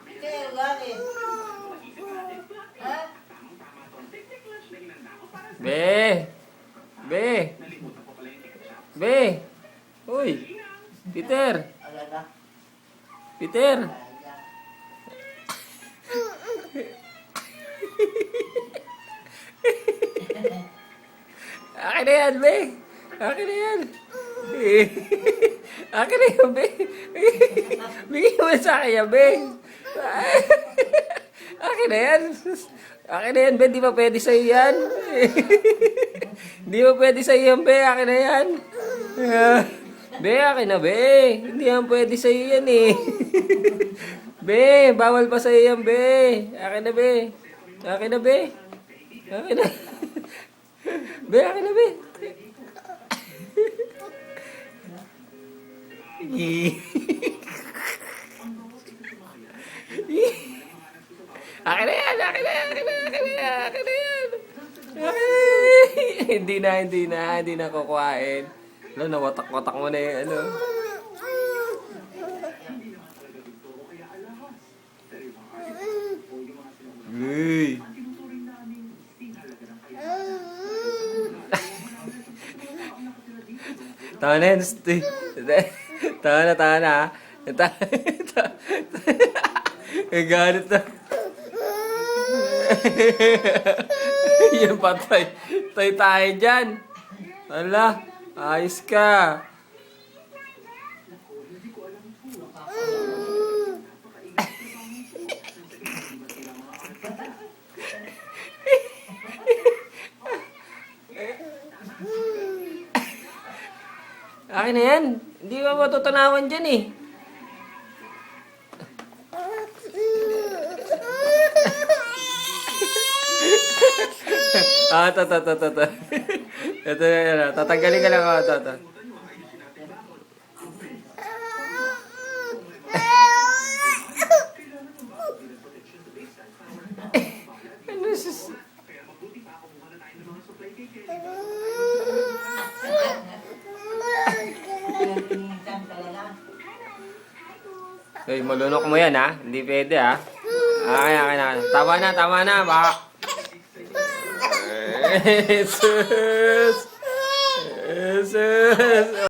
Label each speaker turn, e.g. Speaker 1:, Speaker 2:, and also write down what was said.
Speaker 1: Peter, bakit? Ha?
Speaker 2: Be! Be! Be! Uy! Peter!
Speaker 1: Alaga.
Speaker 2: Peter!
Speaker 1: Alaga.
Speaker 2: Akin na yan, Be! Akin na yan! Akin na yan, Be! Bigyan mo sa akin yan, Be! Akin na yan! Akin na yan, Be! Di ba pwede sa'yo yan? Di ba pwede sa'yo yan, Be? Akin na yan! Be, akin na, Be! Hindi yan pwede sa'yo yan, eh! Be! Bawal pa sa'yo yan, Be! Akin na, Be! Akin na, Be! Akin na! Be, akin na, Be! Akin na yan! Akin na yan! Akin na yan! Akin na yan! Akin na yan! Hindi na kukuhain. Ano, nawatak-watak mo na yung ano. Uy! Tama na yan. Tama na. Ang galit na. Yan patay. Tay tayo dyan. Ala, ayos ka. Akin na yan. Hindi ba matutunawan dyan eh. Ito. Ito yan. Tatanggalin ka lang ako. Ito. Ano sus?
Speaker 1: Pinagpinitan talaga.
Speaker 2: Hey, malunok mo yan ha. Hindi pwede ha. Akin. Tama na. Baka. Jesus!